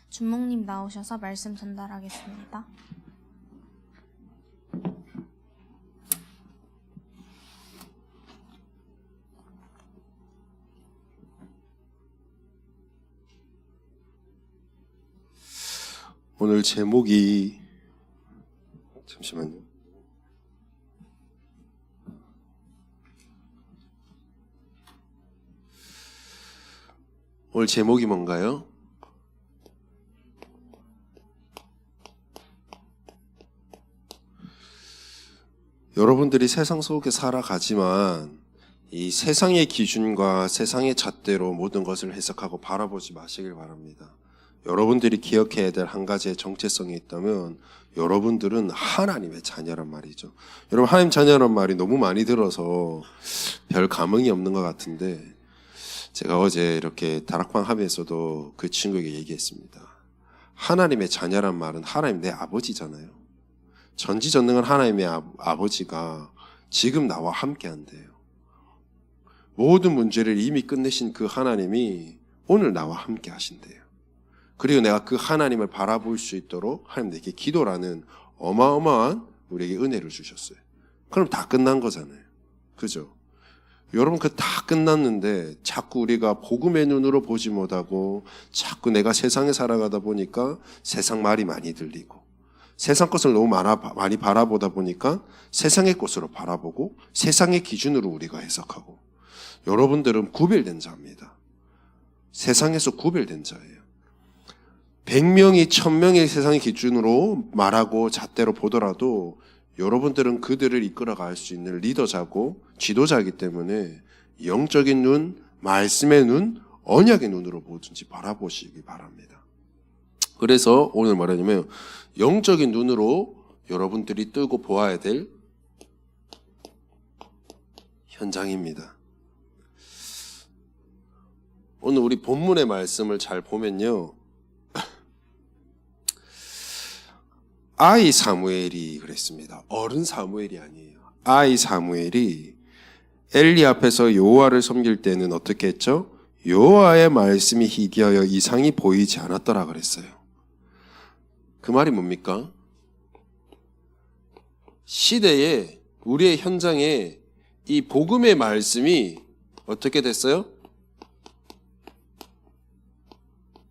준목님 나오셔서 말씀 전달하겠습니다. 오늘 제목이 잠시만요. 오늘 제목이 뭔가요? 여러분들이 세상 속에 살아가지만 이 세상의 기준과 세상의 잣대로 모든 것을 해석하고 바라보지 마시길 바랍니다. 여러분들이 기억해야 될 한 가지의 정체성이 있다면 여러분들은 하나님의 자녀란 말이죠. 여러분, 하나님 자녀란 말이 너무 많이 들어서 별 감흥이 없는 것 같은데, 제가 어제 이렇게 다락방 하면서도 그 친구에게 얘기했습니다. 하나님의 자녀란 말은 하나님 내 아버지잖아요. 전지전능한 하나님의 아버지가 지금 나와 함께 한대요. 모든 문제를 이미 끝내신 그 하나님이 오늘 나와 함께 하신대요. 그리고 내가 그 하나님을 바라볼 수 있도록 하나님 내게 기도라는 어마어마한 우리에게 은혜를 주셨어요. 그럼 다 끝난 거잖아요. 그죠? 여러분, 그 다 끝났는데 자꾸 우리가 복음의 눈으로 보지 못하고 자꾸 내가 세상에 살아가다 보니까 세상 말이 많이 들리고 세상 것을 너무 많이 바라보다 보니까 세상의 것으로 바라보고 세상의 기준으로 우리가 해석하고, 여러분들은 구별된 자입니다. 세상에서 구별된 자예요. 100명이 1000명의 세상의 기준으로 말하고 잣대로 보더라도 여러분들은 그들을 이끌어갈 수 있는 리더자고 지도자이기 때문에 영적인 눈, 말씀의 눈, 언약의 눈으로 뭐든지 바라보시기 바랍니다. 그래서 오늘 말하자면 영적인 눈으로 여러분들이 뜨고 보아야 될 현장입니다. 오늘 우리 본문의 말씀을 잘 보면요, 아이 사무엘이 그랬습니다. 어른 사무엘이 아니에요. 아이 사무엘이 엘리 앞에서 여호와를 섬길 때는 어떻게 했죠? 여호와의 말씀이 희귀하여 이상이 보이지 않았더라 그랬어요. 그 말이 뭡니까? 시대에, 우리의 현장에 이 복음의 말씀이 어떻게 됐어요?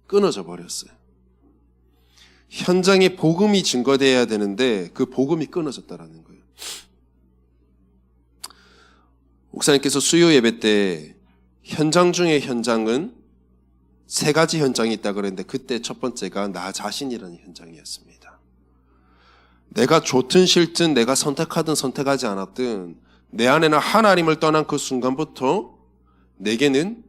끊어져 버렸어요. 현장에 복음이 증거되어야 되는데 그 복음이 끊어졌다라는 거예요. 목사님께서 수요 예배 때 현장 중에 현장은 3가지 현장이 있다 그랬는데, 그때 첫 번째가 나 자신이라는 현장이었습니다. 내가 좋든 싫든, 내가 선택하든 선택하지 않았든 내 안에는 하나님을 떠난 그 순간부터 내게는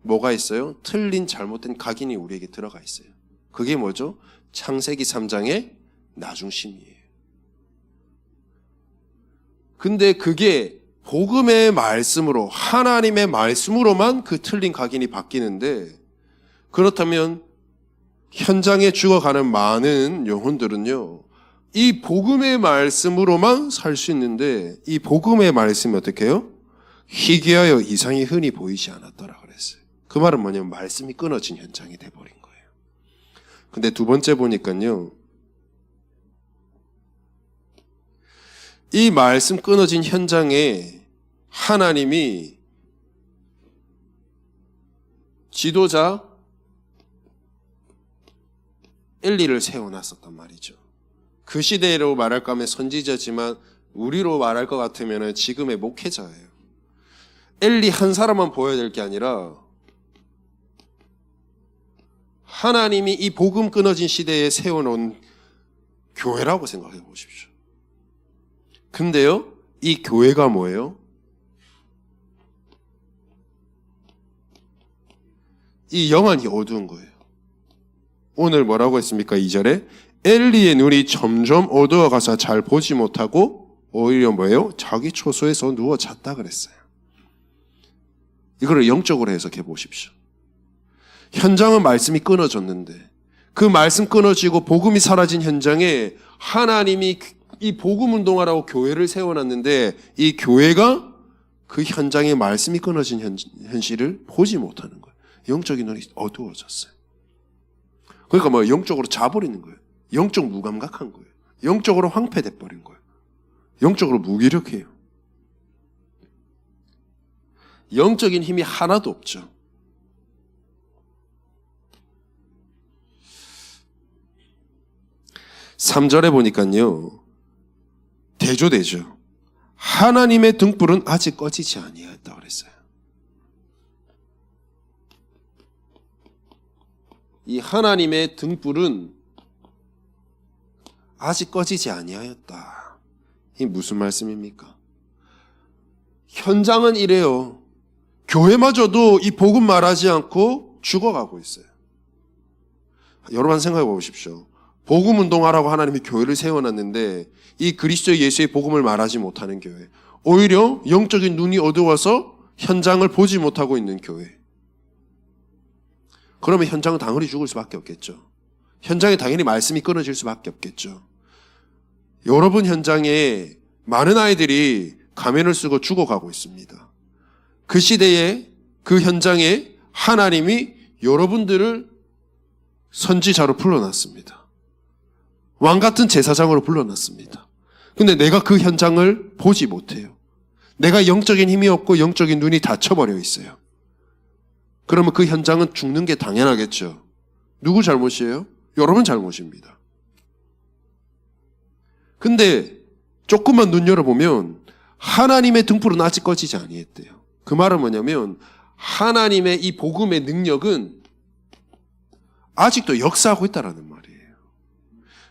뭐가 있어요? 틀린 잘못된 각인이 우리에게 들어가 있어요. 그게 뭐죠? 창세기 3장의 나중심이에요. 근데 그게 복음의 말씀으로, 하나님의 말씀으로만 그 틀린 각인이 바뀌는데, 그렇다면 현장에 죽어가는 많은 영혼들은요, 이 복음의 말씀으로만 살 수 있는데, 이 복음의 말씀이 어떻게 해요? 희귀하여 이상이 흔히 보이지 않았더라 그랬어요. 그 말은 뭐냐면 말씀이 끊어진 현장이 돼버린 거예요. 근데 두 번째 보니까요, 이 말씀 끊어진 현장에 하나님이 지도자 엘리를 세워놨었단 말이죠. 그 시대로 말할까 하면 선지자지만 우리로 말할 것 같으면 지금의 목회자예요. 엘리 한 사람만 보여야 될 게 아니라 하나님이 이 복음 끊어진 시대에 세워놓은 교회라고 생각해 보십시오. 근데요, 이 교회가 뭐예요? 이 영안이 어두운 거예요. 오늘 뭐라고 했습니까? 2절에 엘리의 눈이 점점 어두워가서 잘 보지 못하고 오히려 뭐예요? 자기 초소에서 누워 잤다 그랬어요. 이거를 영적으로 해석해 보십시오. 현장은 말씀이 끊어졌는데, 그 말씀 끊어지고 복음이 사라진 현장에 하나님이 이 복음 운동하라고 교회를 세워놨는데, 이 교회가 그 현장에 말씀이 끊어진 현실을 보지 못하는 거예요. 영적인 눈이 어두워졌어요. 그러니까 뭐 영적으로 자버리는 거예요. 영적 무감각한 거예요. 영적으로 황폐돼 버린 거예요. 영적으로 무기력해요. 영적인 힘이 하나도 없죠. (3절에) 보니까요, 대조되죠. 하나님의 등불은 아직 꺼지지 아니하였다 그랬어요. 이 하나님의 등불은 아직 꺼지지 아니하였다. 이게 무슨 말씀입니까? 현장은 이래요. 교회마저도 이 복음 말하지 않고 죽어가고 있어요. 여러분 생각해 보십시오. 복음 운동하라고 하나님이 교회를 세워놨는데 이 그리스도 예수의 복음을 말하지 못하는 교회, 오히려 영적인 눈이 어두워서 현장을 보지 못하고 있는 교회. 그러면 현장은 당연히 죽을 수밖에 없겠죠. 현장에 당연히 말씀이 끊어질 수밖에 없겠죠. 여러분 현장에 많은 아이들이 가면을 쓰고 죽어가고 있습니다. 그 시대에 그 현장에 하나님이 여러분들을 선지자로 불러놨습니다. 왕같은 제사장으로 불러놨습니다. 근데 내가 그 현장을 보지 못해요. 내가 영적인 힘이 없고 영적인 눈이 닫혀버려 있어요. 그러면 그 현장은 죽는 게 당연하겠죠. 누구 잘못이에요? 여러분 잘못입니다. 근데 조금만 눈 열어보면 하나님의 등불은 아직 꺼지지 아니했대요. 그 말은 뭐냐면 하나님의 이 복음의 능력은 아직도 역사하고 있다는 말이에요.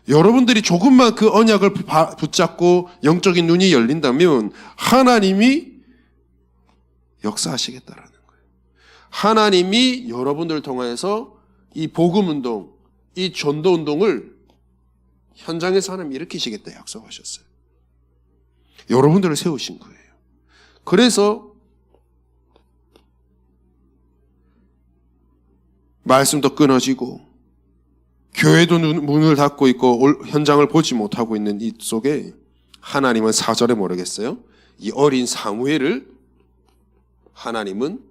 여러분들이 조금만 그 언약을 붙잡고 영적인 눈이 열린다면 하나님이 역사하시겠다라는 거예요. 하나님이 여러분들을 통해서 이 복음 운동, 이 전도 운동을 현장에서 하나님 일으키시겠다 약속하셨어요. 여러분들을 세우신 거예요. 그래서 말씀도 끊어지고 교회도 문을 닫고 있고 현장을 보지 못하고 있는 이 속에 하나님은 4절에 모르겠어요. 이 어린 사무엘을 하나님은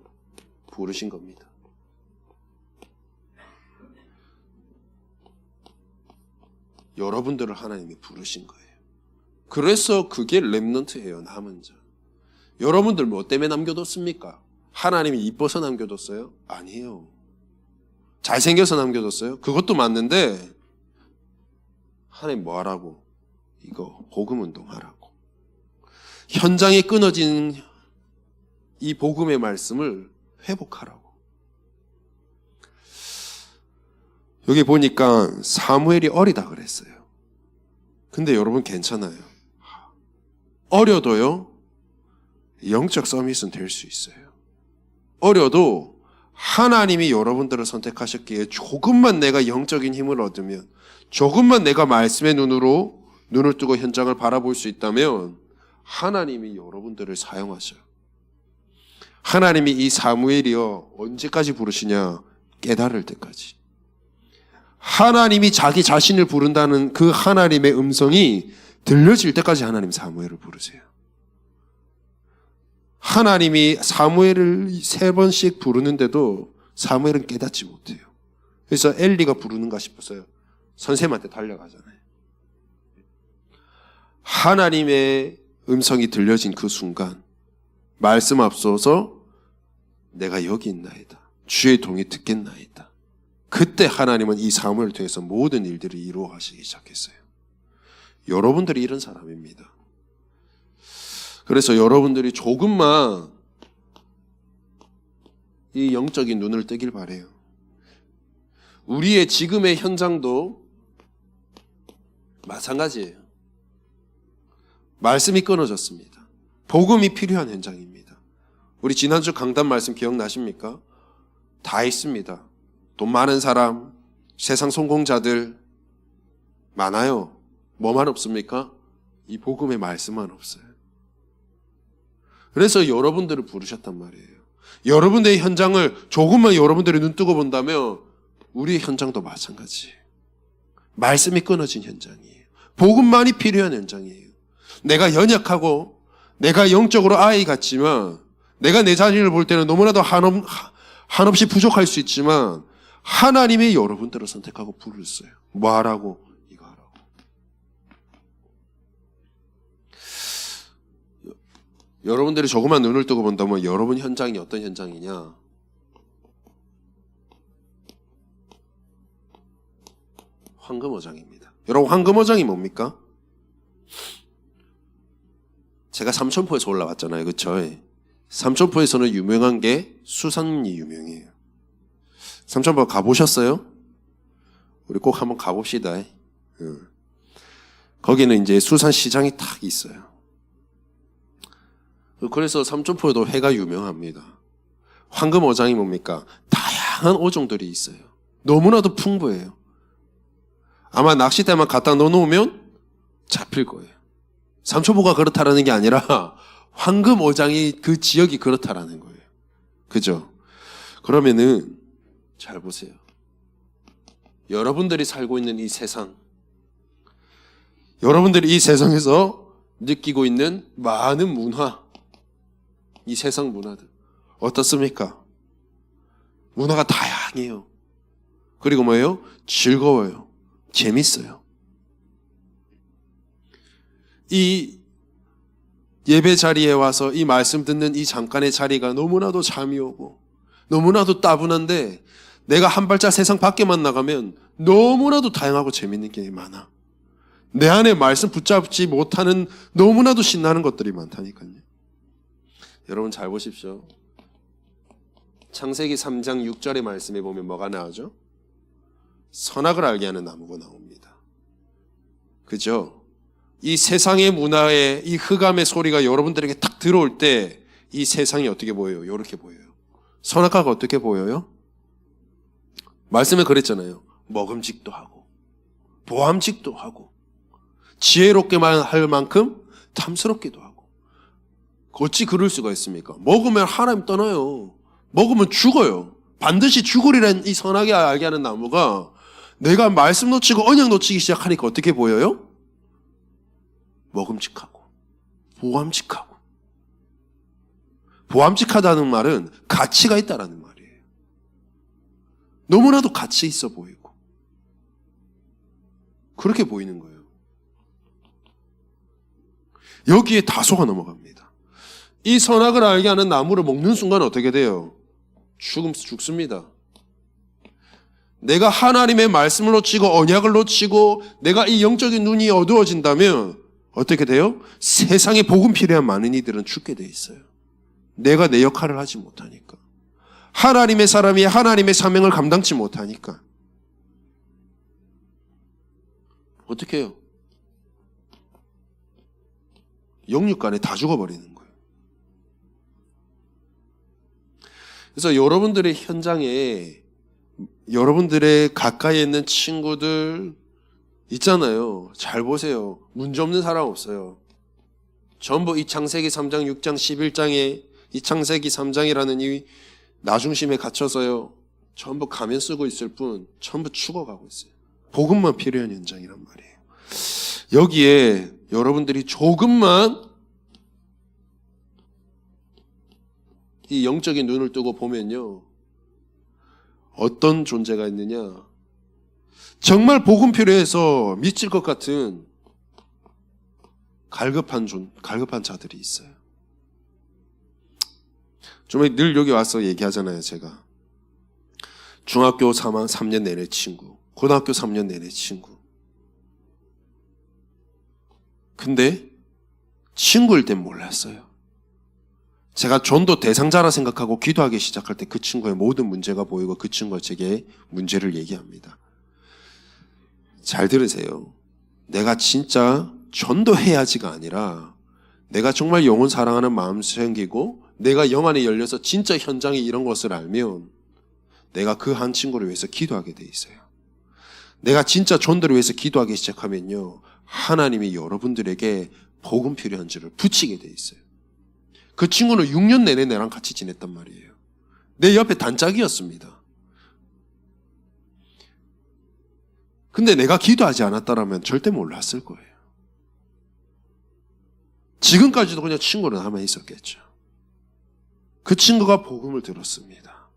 부르신 겁니다. 여러분들을 하나님이 부르신 거예요. 그래서 그게 렘넌트예요. 남은 자. 여러분들 뭐 때문에 남겨뒀습니까? 하나님이 이뻐서 남겨뒀어요? 아니에요. 잘생겨서 남겨뒀어요? 그것도 맞는데 하나님 뭐 하라고? 이거 복음 운동하라고. 현장에 끊어진 이 복음의 말씀을 회복하라고. 여기 보니까 사무엘이 어리다 그랬어요. 근데 여러분 괜찮아요. 어려도요 영적 서밋은 될 수 있어요. 어려도 하나님이 여러분들을 선택하셨기에 조금만 내가 영적인 힘을 얻으면, 조금만 내가 말씀의 눈을 뜨고 현장을 바라볼 수 있다면 하나님이 여러분들을 사용하셔요. 하나님이 이 사무엘이요 언제까지 부르시냐? 깨달을 때까지. 하나님이 자기 자신을 부른다는 그 하나님의 음성이 들려질 때까지 하나님 사무엘을 부르세요. 하나님이 사무엘을 3번씩 부르는데도 사무엘은 깨닫지 못해요. 그래서 엘리가 부르는가 싶었어요. 선생님한테 달려가잖아요. 하나님의 음성이 들려진 그 순간 말씀 앞서서 내가 여기 있나이다. 주의 동이 듣겠나이다. 그때 하나님은 이 사무엘을 통해서 모든 일들을 이루어 가시기 시작했어요. 여러분들이 이런 사람입니다. 그래서 여러분들이 조금만 이 영적인 눈을 뜨길 바래요. 우리의 지금의 현장도 마찬가지예요. 말씀이 끊어졌습니다. 복음이 필요한 현장입니다. 우리 지난주 강단 말씀 기억나십니까? 다 있습니다. 돈 많은 사람, 세상 성공자들 많아요. 뭐만 없습니까? 이 복음의 말씀만 없어요. 그래서 여러분들을 부르셨단 말이에요. 여러분들의 현장을 조금만 여러분들이 눈 뜨고 본다면 우리의 현장도 마찬가지예요. 말씀이 끊어진 현장이에요. 복음만이 필요한 현장이에요. 내가 연약하고 내가 영적으로 아이 같지만, 내가 내 자신을 볼 때는 너무나도 한없이 부족할 수 있지만 하나님이 여러분들을 선택하고 부르셨어요. 뭐 하라고? 이거 하라고. 여러분들이 조금만 눈을 뜨고 본다면 여러분 현장이 어떤 현장이냐? 황금어장입니다. 여러분, 황금어장이 뭡니까? 제가 삼천포에서 올라왔잖아요. 그렇죠? 삼천포에서는 유명한 게 수산이 유명해요. 삼천포 가보셨어요? 우리 꼭 한번 가봅시다. 거기는 이제 수산시장이 딱 있어요. 그래서 삼천포에도 회가 유명합니다. 황금어장이 뭡니까? 다양한 어종들이 있어요. 너무나도 풍부해요. 아마 낚싯대만 갖다 넣어놓으면 잡힐 거예요. 삼천포가 그렇다라는 게 아니라 황금어장이 그 지역이 그렇다라는 거예요. 그죠? 그러면은 잘 보세요. 여러분들이 살고 있는 이 세상, 여러분들이 이 세상에서 느끼고 있는 많은 문화, 이 세상 문화들 어떻습니까? 문화가 다양해요. 그리고 뭐예요? 즐거워요. 재밌어요. 이 예배 자리에 와서 이 말씀 듣는 이 잠깐의 자리가 너무나도 잠이 오고 너무나도 따분한데 내가 한 발짝 세상 밖에만 나가면 너무나도 다양하고 재밌는 게 많아. 내 안에 말씀 붙잡지 못하는 너무나도 신나는 것들이 많다니까요. 여러분 잘 보십시오. 창세기 3장 6절의 말씀에 보면 뭐가 나오죠? 선악을 알게 하는 나무가 나옵니다. 그죠? 이 세상의 문화의 이 흑암의 소리가 여러분들에게 딱 들어올 때 이 세상이 어떻게 보여요? 이렇게 보여요. 선악과가 어떻게 보여요? 말씀에 그랬잖아요. 먹음직도 하고 보암직도 하고 지혜롭게만 할 만큼 탐스럽기도 하고. 어찌 그럴 수가 있습니까? 먹으면 하나님 떠나요. 먹으면 죽어요. 반드시 죽으리란 이 선하게 알게 하는 나무가 내가 말씀 놓치고 언약 놓치기 시작하니까 어떻게 보여요? 먹음직하고 보암직하고. 보암직하다는 말은 가치가 있다라는 말이에요. 너무나도 가치 있어 보이고 그렇게 보이는 거예요. 여기에 다소가 넘어갑니다. 이 선악을 알게 하는 나무를 먹는 순간 어떻게 돼요? 죽습니다. 내가 하나님의 말씀을 놓치고 언약을 놓치고 내가 이 영적인 눈이 어두워진다면 어떻게 돼요? 세상에 복음 필요한 많은 이들은 죽게 돼 있어요. 내가 내 역할을 하지 못하니까. 하나님의 사람이 하나님의 사명을 감당치 못하니까. 어떻게 해요? 영육간에 다 죽어버리는 거예요. 그래서 여러분들의 현장에 여러분들의 가까이에 있는 친구들 있잖아요. 잘 보세요. 문제 없는 사람 없어요. 전부 이 창세기 3장, 6장, 11장에 이 창세기 3장이라는 이 나중심에 갇혀서요. 전부 가면 쓰고 있을 뿐 전부 죽어가고 있어요. 복음만 필요한 현장이란 말이에요. 여기에 여러분들이 조금만 이 영적인 눈을 뜨고 보면요. 어떤 존재가 있느냐. 정말 복음 필요해서 미칠 것 같은 갈급한 자들이 있어요. 좀 늘 여기 와서 얘기하잖아요, 제가. 중학교 3년 내내 친구, 고등학교 3년 내내 친구. 근데 친구일 땐 몰랐어요. 제가 전도 대상자라 생각하고 기도하기 시작할 때 그 친구의 모든 문제가 보이고 그 친구가 제게 문제를 얘기합니다. 잘 들으세요. 내가 진짜 전도해야지가 아니라 내가 정말 영혼 사랑하는 마음 생기고 내가 영 안에 열려서 진짜 현장에 이런 것을 알면 내가 그 한 친구를 위해서 기도하게 돼 있어요. 내가 진짜 전도를 위해서 기도하기 시작하면요. 하나님이 여러분들에게 복음 필요한 줄을 붙이게 돼 있어요. 그 친구는 6년 내내 나랑 같이 지냈단 말이에요. 내 옆에 단짝이었습니다. 근데 내가 기도하지 않았다면 절대 몰랐을 거예요. 지금까지도 그냥 친구로 남아 있었겠죠. 그 친구가 복음을 들었습니다.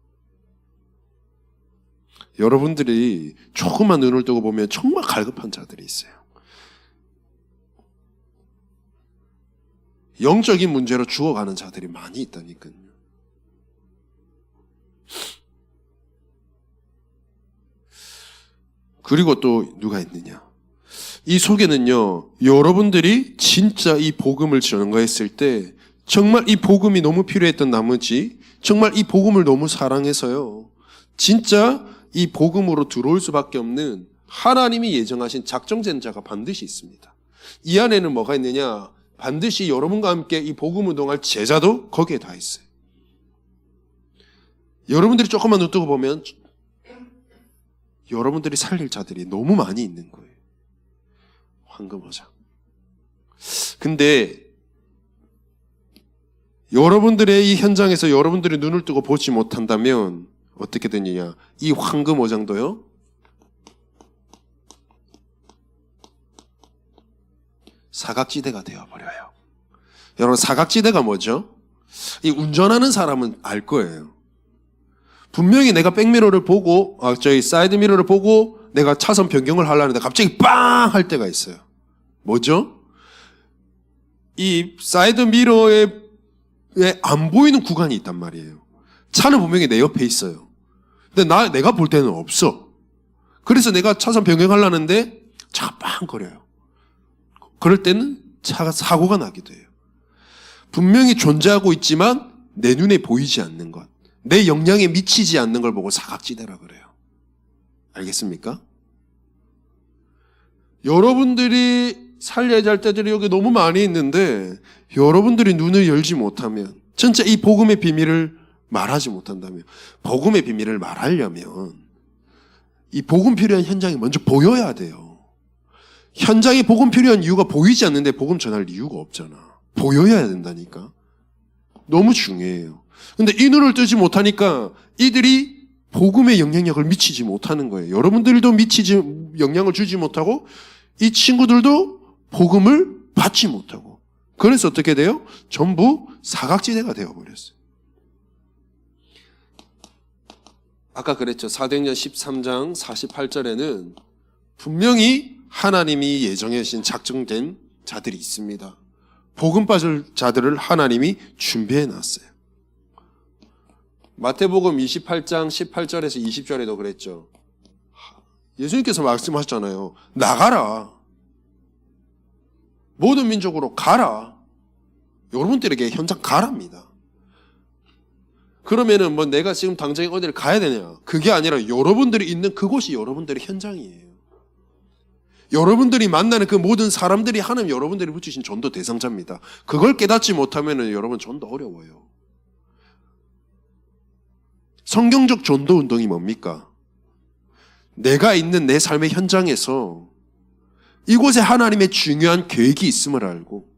여러분들이 조금만 눈을 뜨고 보면 정말 갈급한 자들이 있어요. 영적인 문제로 죽어가는 자들이 많이 있다니까요. 그리고 또 누가 있느냐? 이 속에는요, 여러분들이 진짜 이 복음을 전가했을 때 정말 이 복음이 너무 필요했던 나머지 정말 이 복음을 너무 사랑해서요, 진짜 이 복음으로 들어올 수밖에 없는 하나님이 예정하신 작정된 자가 반드시 있습니다. 이 안에는 뭐가 있느냐? 반드시 여러분과 함께 이 복음 운동할 제자도 거기에 다 있어요. 여러분들이 조금만 눈 뜨고 보면 여러분들이 살릴 자들이 너무 많이 있는 거예요. 황금어장. 근데 여러분들의 이 현장에서 여러분들이 눈을 뜨고 보지 못한다면 어떻게 되느냐? 이 황금어장도요, 사각지대가 되어버려요. 여러분, 사각지대가 뭐죠? 이 운전하는 사람은 알 거예요. 분명히 내가 백미러를 보고, 저희 사이드미러를 보고 내가 차선 변경을 하려는데 갑자기 빵! 할 때가 있어요. 뭐죠? 이 사이드미러에 안 보이는 구간이 있단 말이에요. 차는 분명히 내 옆에 있어요. 근데 내가 볼 때는 없어. 그래서 내가 차선 변경하려는데 차가 빵 거려요. 그럴 때는 차가 사고가 나기도 해요. 분명히 존재하고 있지만 내 눈에 보이지 않는 것, 내 영향에 미치지 않는 걸 보고 사각지대라 그래요. 알겠습니까? 여러분들이 살려야 할 때들이 여기 너무 많이 있는데 여러분들이 눈을 열지 못하면, 진짜 이 복음의 비밀을 말하지 못한다면, 복음의 비밀을 말하려면 이 복음 필요한 현장이 먼저 보여야 돼요. 현장에 복음 필요한 이유가 보이지 않는데 복음 전할 이유가 없잖아. 보여야 된다니까. 너무 중요해요. 근데 이 눈을 뜨지 못하니까 이들이 복음의 영향력을 미치지 못하는 거예요. 여러분들도 영향을 주지 못하고 이 친구들도 복음을 받지 못하고. 그래서 어떻게 돼요? 전부 사각지대가 되어버렸어요. 아까 그랬죠. 사도행전 13장 48절에는 분명히 하나님이 예정해 주신 작정된 자들이 있습니다. 복음 받을 자들을 하나님이 준비해 놨어요. 마태복음 28장 18절에서 20절에도 그랬죠. 예수님께서 말씀하셨잖아요. 나가라. 모든 민족으로 가라. 여러분들에게 현장 가랍니다. 그러면은 뭐 내가 지금 당장에 어디를 가야 되냐? 그게 아니라 여러분들이 있는 그곳이 여러분들의 현장이에요. 여러분들이 만나는 그 모든 사람들이 하나님 여러분들이 붙이신 전도 대상자입니다. 그걸 깨닫지 못하면은 여러분 전도 어려워요. 성경적 전도 운동이 뭡니까? 내가 있는 내 삶의 현장에서 이곳에 하나님의 중요한 계획이 있음을 알고,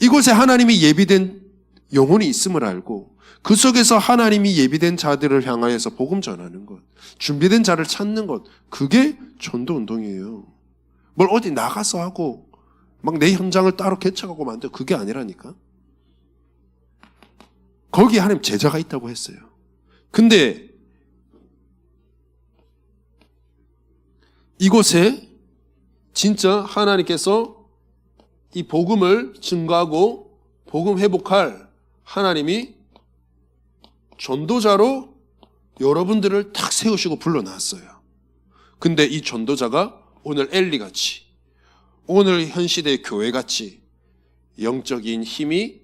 이곳에 하나님이 예비된 영혼이 있음을 알고, 그 속에서 하나님이 예비된 자들을 향하여서 복음 전하는 것, 준비된 자를 찾는 것, 그게 전도 운동이에요. 뭘 어디 나가서 하고 막 내 현장을 따로 개척하고 만들고 그게 아니라니까. 거기에 하나님 제자가 있다고 했어요. 근데 이곳에 진짜 하나님께서 이 복음을 증거하고 복음 회복할 하나님이 전도자로 여러분들을 탁 세우시고 불러놨어요. 근데 이 전도자가 오늘 엘리같이, 오늘 현 시대의 교회같이 영적인 힘이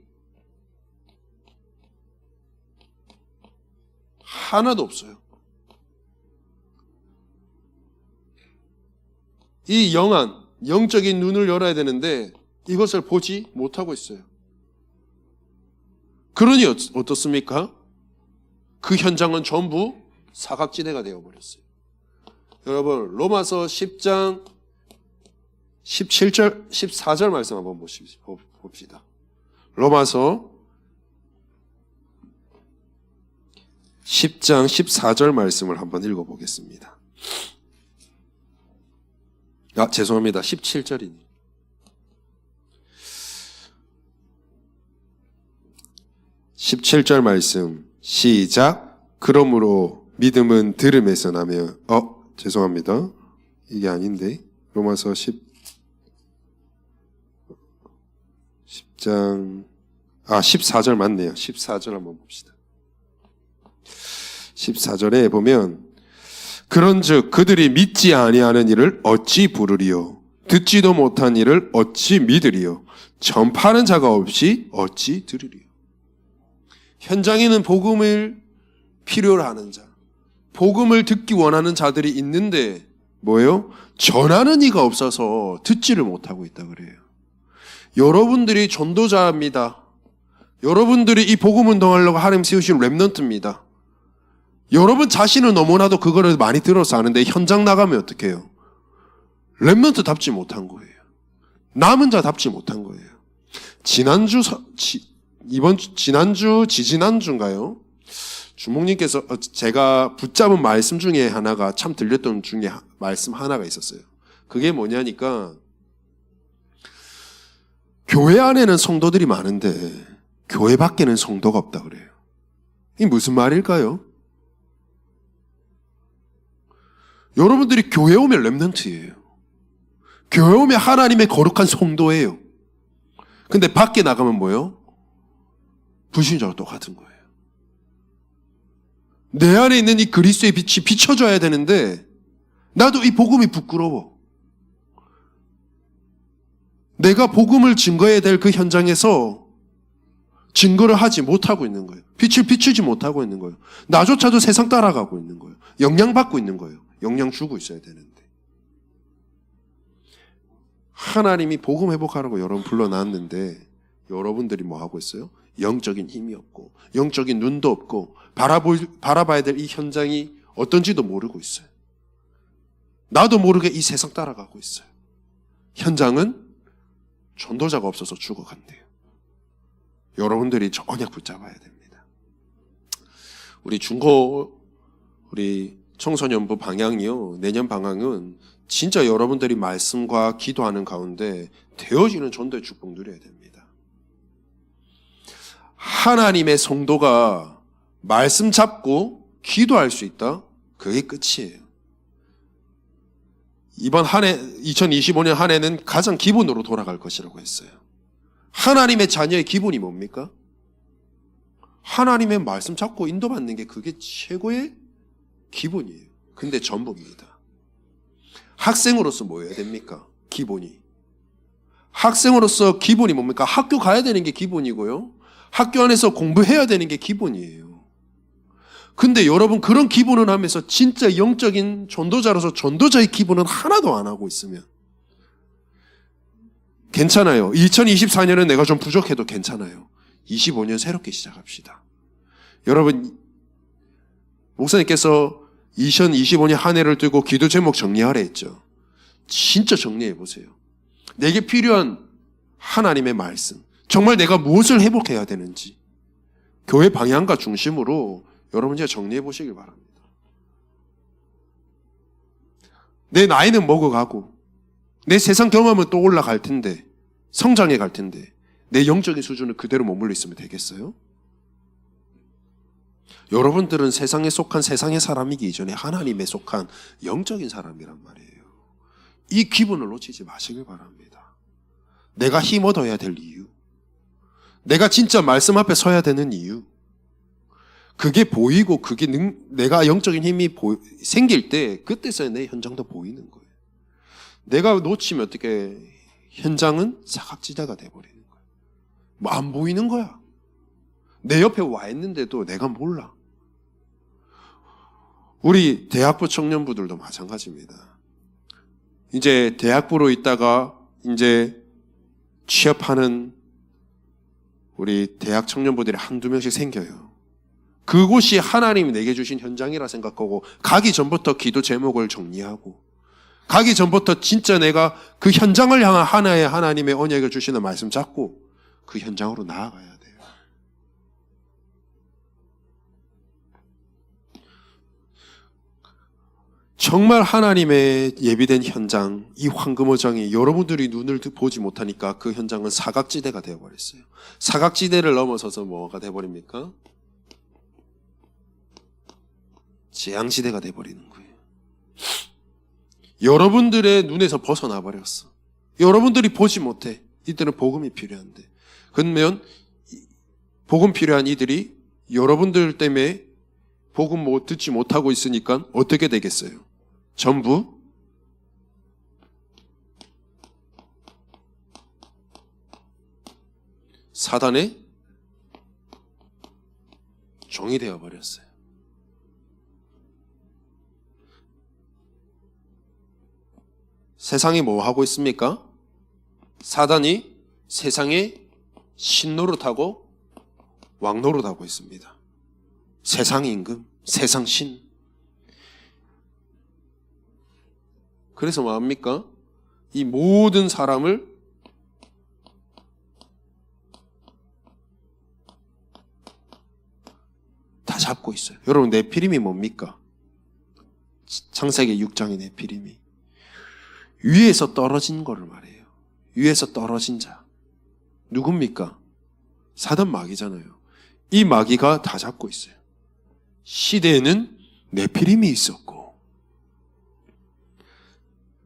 하나도 없어요. 이 영적인 눈을 열어야 되는데 이것을 보지 못하고 있어요. 그러니 어떻습니까? 그 현장은 전부 사각지대가 되어버렸어요. 여러분, 로마서 10장 17절, 14절 말씀 한번 봅시다. 로마서 10장 14절 말씀을 한번 읽어보겠습니다. 죄송합니다. 17절이니. 17절 말씀 시작. 그러므로 믿음은 들음에서 나며 죄송합니다. 이게 아닌데. 로마서 14절 맞네요. 14절 한번 봅시다. 14절에 보면 그런즉 그들이 믿지 아니하는 일을 어찌 부르리요 듣지도 못한 일을 어찌 믿으리요 전파하는 자가 없이 어찌 들으리요. 현장에는 복음을 필요로 하는 자, 복음을 듣기 원하는 자들이 있는데 뭐예요? 전하는 이가 없어서 듣지를 못하고 있다 그래요. 여러분들이 전도자입니다. 여러분들이 이 복음 운동하려고 하나님 세우신 렘넌트입니다. 여러분 자신은 너무나도 그거를 많이 들어서 아는데 현장 나가면 어떻게 해요? 렘넌트답지 못한 거예요. 남은 자답지 못한 거예요. 지지난주인가요? 주목님께서 제가 붙잡은 말씀 중에 하나가 참 들렸던 중에 말씀 하나가 있었어요. 그게 뭐냐니까 교회 안에는 성도들이 많은데 교회 밖에는 성도가 없다 그래요. 이게 무슨 말일까요? 여러분들이 교회 오면 렘넌트예요. 교회 오면 하나님의 거룩한 성도예요. 근데 밖에 나가면 뭐예요? 불신자와 똑같은 거예요. 내 안에 있는 이 그리스도의 빛이 비춰줘야 되는데 나도 이 복음이 부끄러워. 내가 복음을 증거해야 될 그 현장에서 증거를 하지 못하고 있는 거예요. 빛을 비추지 못하고 있는 거예요. 나조차도 세상 따라가고 있는 거예요. 영향받고 있는 거예요. 영향 주고 있어야 되는데. 하나님이 복음 회복하라고 여러분 불러놨는데 여러분들이 뭐 하고 있어요? 영적인 힘이 없고 영적인 눈도 없고 바라봐야 될 이 현장이 어떤지도 모르고 있어요. 나도 모르게 이 세상 따라가고 있어요. 현장은 전도자가 없어서 죽어간대요. 여러분들이 언약 붙잡아야 됩니다. 우리 청소년부 방향이요. 내년 방향은 진짜 여러분들이 말씀과 기도하는 가운데 되어지는 전도의 축복 누려야 됩니다. 하나님의 성도가 말씀 잡고 기도할 수 있다? 그게 끝이에요. 이번 한 해, 2025년 한 해는 가장 기본으로 돌아갈 것이라고 했어요. 하나님의 자녀의 기본이 뭡니까? 하나님의 말씀 잡고 인도받는 게 그게 최고의 기본이에요. 근데 전부입니다. 학생으로서 뭐여야 됩니까? 기본이. 학생으로서 기본이 뭡니까? 학교 가야 되는 게 기본이고요. 학교 안에서 공부해야 되는 게 기본이에요. 근데 여러분 그런 기본을 하면서 진짜 영적인 전도자로서 전도자의 기본은 하나도 안 하고 있으면 괜찮아요. 2024년은 내가 좀 부족해도 괜찮아요. 25년 새롭게 시작합시다. 여러분 목사님께서 2025년 한 해를 두고 기도 제목 정리하라 했죠. 진짜 정리해 보세요. 내게 필요한 하나님의 말씀, 정말 내가 무엇을 회복해야 되는지 교회 방향과 중심으로 여러분 제가 정리해 보시길 바랍니다. 내 나이는 먹어가고 내 세상 경험은 또 올라갈 텐데 성장해 갈 텐데 내 영적인 수준은 그대로 머물러 있으면 되겠어요? 여러분들은 세상에 속한 세상의 사람이기 이전에 하나님에 속한 영적인 사람이란 말이에요. 이 기분을 놓치지 마시길 바랍니다. 내가 힘 얻어야 될 이유, 내가 진짜 말씀 앞에 서야 되는 이유, 그게 보이고 그게 내가 영적인 힘이 생길 때 그때서야 내 현장도 보이는 거예요. 내가 놓치면 어떻게 현장은 사각지대가 돼버리는 거예요. 뭐 안 보이는 거야. 내 옆에 와 있는데도 내가 몰라. 우리 대학부 청년부들도 마찬가지입니다. 이제 대학부로 있다가 이제 취업하는 우리 대학 청년부들이 한두 명씩 생겨요. 그곳이 하나님이 내게 주신 현장이라 생각하고 가기 전부터 기도 제목을 정리하고 가기 전부터 진짜 내가 그 현장을 향한 하나의 하나님의 언약을 주시는 말씀 잡고 그 현장으로 나아가야 돼요. 정말 하나님의 예비된 현장, 이 황금어장이 여러분들이 눈을 보지 못하니까 그 현장은 사각지대가 되어버렸어요. 사각지대를 넘어서서 뭐가 되어버립니까? 재앙지대가 되어버리는 거예요. 여러분들의 눈에서 벗어나 버렸어. 여러분들이 보지 못해. 이들은 복음이 필요한데. 그러면 복음 필요한 이들이 여러분들 때문에 복음 듣지 못하고 있으니까 어떻게 되겠어요? 전부 사단의 종이 되어 버렸어요. 세상이 뭐 하고 있습니까? 사단이 세상에 신노릇하고 왕노릇하고 있습니다. 세상 임금, 세상 신. 그래서 뭐합니까? 이 모든 사람을 다 잡고 있어요. 여러분, 네피림이 뭡니까? 창세기 6장의 네피림이 위에서 떨어진 거를 말해요. 위에서 떨어진 자. 누굽니까? 사단 마귀잖아요. 이 마귀가 다 잡고 있어요. 시대에는 네피림이 있었고,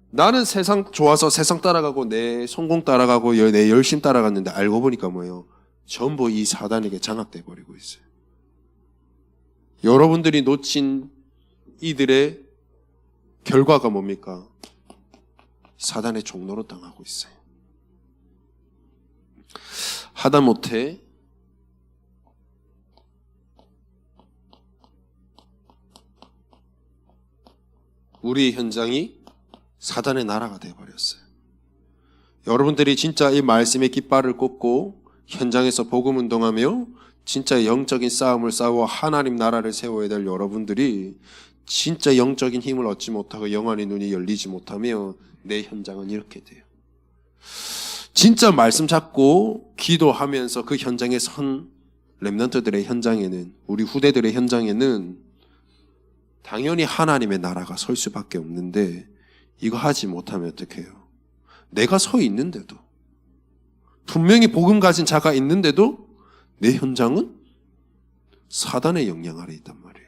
나는 세상 좋아서 세상 따라가고 내 성공 따라가고 내 열심 따라갔는데 알고 보니까 뭐예요? 전부 이 사단에게 장악돼 버리고 있어요. 여러분들이 놓친 이들의 결과가 뭡니까? 사단의 종로로 당하고 있어요. 하다못해 우리 현장이 사단의 나라가 되어버렸어요. 여러분들이 진짜 이 말씀의 깃발을 꽂고 현장에서 복음 운동하며 진짜 영적인 싸움을 싸워 하나님 나라를 세워야 될 여러분들이 진짜 영적인 힘을 얻지 못하고 영안의 눈이 열리지 못하며 내 현장은 이렇게 돼요. 진짜 말씀 잡고 기도하면서 그 현장에 선 렘넌트들의 현장에는, 우리 후대들의 현장에는 당연히 하나님의 나라가 설 수밖에 없는데, 이거 하지 못하면 어떡해요? 내가 서 있는데도, 분명히 복음 가진 자가 있는데도 내 현장은 사단의 영향 아래 있단 말이에요.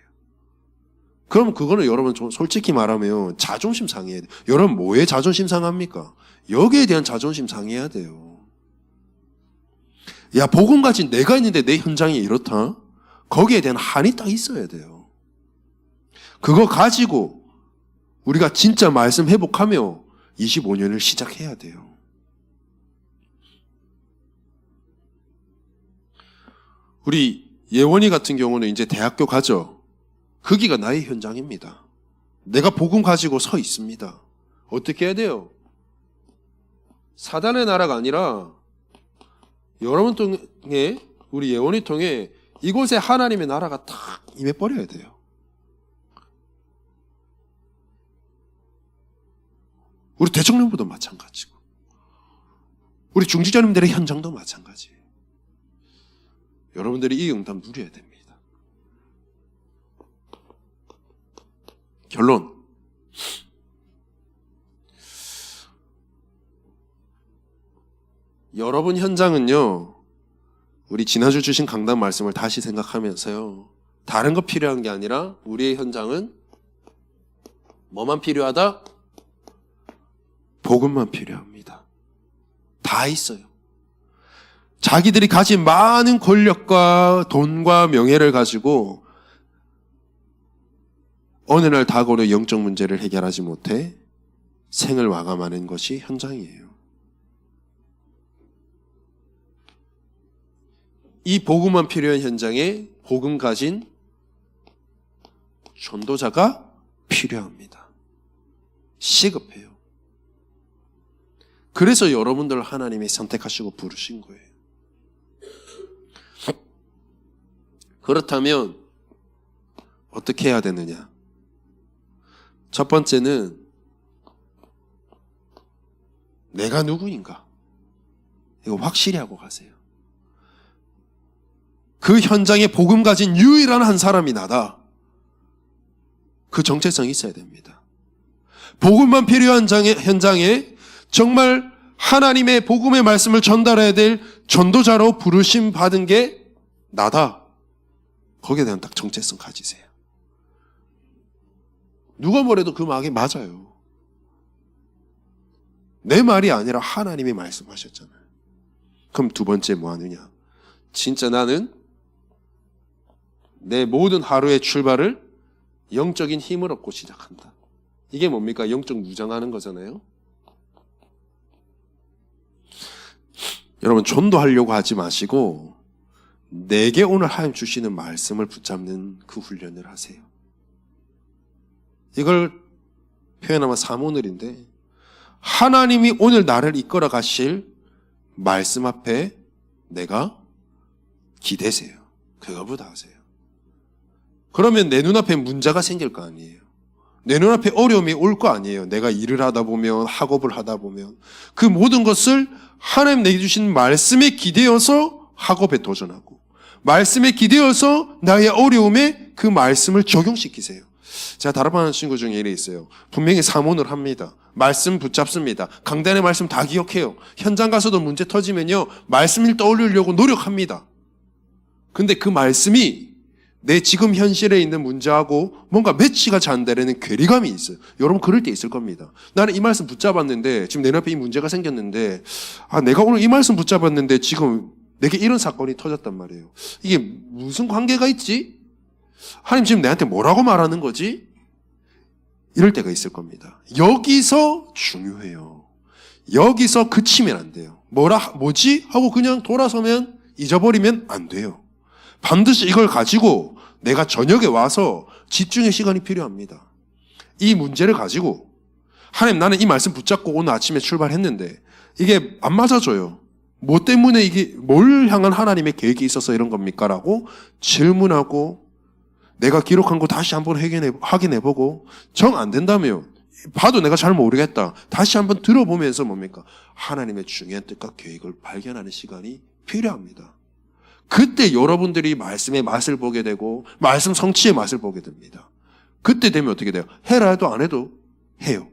그럼 그거는 여러분 솔직히 말하면 자존심 상해야 돼요. 여러분 뭐에 자존심 상합니까? 여기에 대한 자존심 상해야 돼요. 야, 복음 가진 내가 있는데 내 현장이 이렇다? 거기에 대한 한이 딱 있어야 돼요. 그거 가지고 우리가 진짜 말씀 회복하며 25년을 시작해야 돼요. 우리 예원이 같은 경우는 이제 대학교 가죠. 거기가 나의 현장입니다. 내가 복음 가지고 서 있습니다. 어떻게 해야 돼요? 사단의 나라가 아니라 여러분 통해, 우리 예원이 통해 이곳에 하나님의 나라가 탁 임해버려야 돼요. 우리 대통령부도 마찬가지고, 우리 중직자님들의 현장도 마찬가지예요. 여러분들이 이 응답 누려야 됩니다. 결론. 여러분 현장은요, 우리 지난주 주신 강단 말씀을 다시 생각하면서요, 다른 거 필요한 게 아니라 우리의 현장은 뭐만 필요하다? 복음만 필요합니다. 다 있어요. 자기들이 가진 많은 권력과 돈과 명예를 가지고 어느 날 다가오는 영적 문제를 해결하지 못해 생을 마감하는 것이 현장이에요. 이 복음만 필요한 현장에 복음 가진 전도자가 필요합니다. 시급해요. 그래서 여러분들 하나님이 선택하시고 부르신 거예요. 그렇다면 어떻게 해야 되느냐? 첫 번째는 내가 누구인가? 이거 확실히 하고 가세요. 그 현장에 복음 가진 유일한 한 사람이 나다. 그 정체성이 있어야 됩니다. 복음만 필요한 현장에 정말 하나님의 복음의 말씀을 전달해야 될 전도자로 부르심 받은 게 나다. 거기에 대한 딱 정체성 가지세요. 누가 뭐래도 그 말이 맞아요. 내 말이 아니라 하나님이 말씀하셨잖아요. 그럼 두 번째 뭐 하느냐? 진짜 나는 내 모든 하루의 출발을 영적인 힘을 얻고 시작한다. 이게 뭡니까? 영적 무장하는 거잖아요. 여러분, 전도하려고 하지 마시고 내게 오늘 하나님 주시는 말씀을 붙잡는 그 훈련을 하세요. 이걸 표현하면 사모늘인데, 하나님이 오늘 나를 이끌어 가실 말씀 앞에 내가 기대세요. 그거보다 하세요. 그러면 내 눈앞에 문제가 생길 거 아니에요. 내 눈앞에 어려움이 올 거 아니에요. 내가 일을 하다 보면, 학업을 하다 보면 그 모든 것을 하나님 내게 주신 말씀에 기대어서 학업에 도전하고, 말씀에 기대어서 나의 어려움에 그 말씀을 적용시키세요. 제가 다락방하는 친구 중에 일이 있어요. 분명히 사모를 합니다. 말씀 붙잡습니다. 강단의 말씀 다 기억해요. 현장 가서도 문제 터지면요, 말씀을 떠올리려고 노력합니다. 근데 그 말씀이 내 지금 현실에 있는 문제하고 뭔가 매치가 잘 안 되는 괴리감이 있어요. 여러분 그럴 때 있을 겁니다. 나는 이 말씀 붙잡았는데, 지금 내 눈앞에 이 문제가 생겼는데, 내가 오늘 이 말씀 붙잡았는데 지금 내게 이런 사건이 터졌단 말이에요. 이게 무슨 관계가 있지? 하나님 지금 내한테 뭐라고 말하는 거지? 이럴 때가 있을 겁니다. 여기서 중요해요. 여기서 그치면 안 돼요. 뭐지? 하고 그냥 돌아서면, 잊어버리면 안 돼요. 반드시 이걸 가지고 내가 저녁에 와서 집중의 시간이 필요합니다. 이 문제를 가지고, 하나님 나는 이 말씀 붙잡고 오늘 아침에 출발했는데 이게 안 맞아줘요. 뭐 때문에 이게 뭘 향한 하나님의 계획이 있어서 이런 겁니까? 라고 질문하고, 내가 기록한 거 다시 한번 확인해보고, 정 안 된다면, 봐도 내가 잘 모르겠다, 다시 한번 들어보면서 뭡니까? 하나님의 중요한 뜻과 계획을 발견하는 시간이 필요합니다. 그때 여러분들이 말씀의 맛을 보게 되고 말씀 성취의 맛을 보게 됩니다. 그때 되면 어떻게 돼요? 해라 해도 안 해도 해요.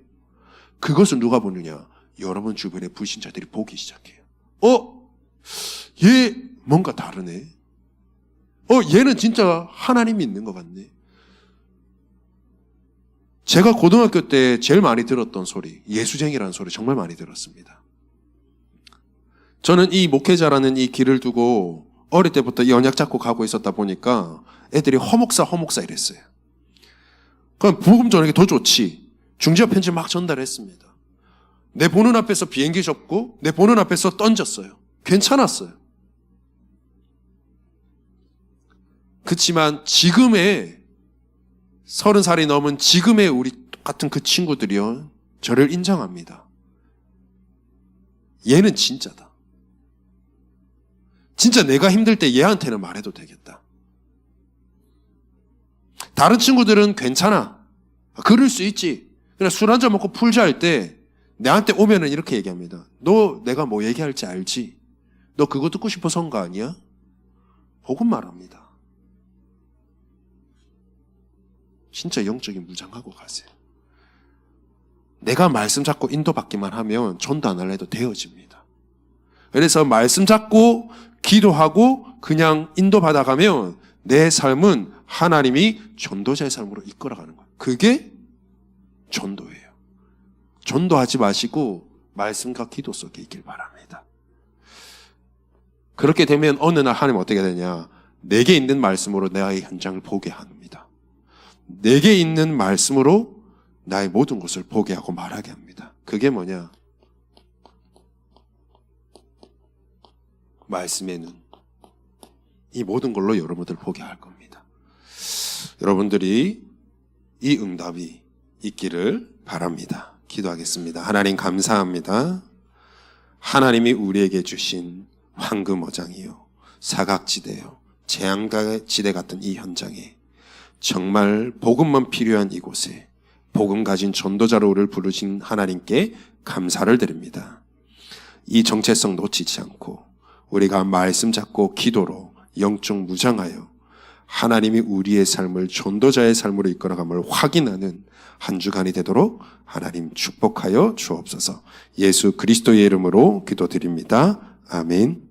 그것을 누가 보느냐? 여러분 주변의 불신자들이 보기 시작해요. 얘 뭔가 다르네. 얘는 진짜 하나님 믿는 것 같네. 제가 고등학교 때 제일 많이 들었던 소리, 예수쟁이라는 소리 정말 많이 들었습니다. 저는 이 목회자라는 이 길을 두고 어릴 때부터 연약 잡고 가고 있었다 보니까 애들이 허목사 이랬어요. 그럼 복음 전하기 더 좋지. 중지와 편지 막 전달했습니다. 내 보는 앞에서 비행기 접고 내 보는 앞에서 던졌어요. 괜찮았어요. 그렇지만 지금의 30살이 넘은 지금의 우리 같은 그 친구들이요, 저를 인정합니다. 얘는 진짜다. 진짜 내가 힘들 때 얘한테는 말해도 되겠다. 다른 친구들은 괜찮아, 그럴 수 있지, 그냥 술 한잔 먹고 풀자 할 때 나한테 오면은 이렇게 얘기합니다. 너 내가 뭐 얘기할지 알지? 너 그거 듣고 싶어서 한 거 아니야? 복음 말합니다. 진짜 영적인 무장하고 가세요. 내가 말씀 잡고 인도받기만 하면 전도 안 할래도 되어집니다. 그래서 말씀 잡고 기도하고 그냥 인도받아가면 내 삶은 하나님이 전도자의 삶으로 이끌어가는 거예요. 그게 전도예요. 전도하지 마시고 말씀과 기도 속에 있길 바랍니다. 그렇게 되면 어느 날 하나님 어떻게 되냐? 내게 있는 말씀으로 나의 현장을 보게 합니다. 내게 있는 말씀으로 나의 모든 것을 보게 하고 말하게 합니다. 그게 뭐냐? 말씀의 눈. 이 모든 걸로 여러분들 보게 할 겁니다. 여러분들이 이 응답이 있기를 바랍니다. 기도하겠습니다. 하나님 감사합니다. 하나님이 우리에게 주신 황금어장이요, 사각지대요, 재앙지대 같은 이 현장에, 정말 복음만 필요한 이곳에 복음 가진 전도자로 우리를 부르신 하나님께 감사를 드립니다. 이 정체성 놓치지 않고 우리가 말씀 잡고 기도로 영적 무장하여 하나님이 우리의 삶을 전도자의 삶으로 이끌어감을 확인하는 한 주간이 되도록 하나님 축복하여 주옵소서. 예수 그리스도의 이름으로 기도드립니다. 아멘.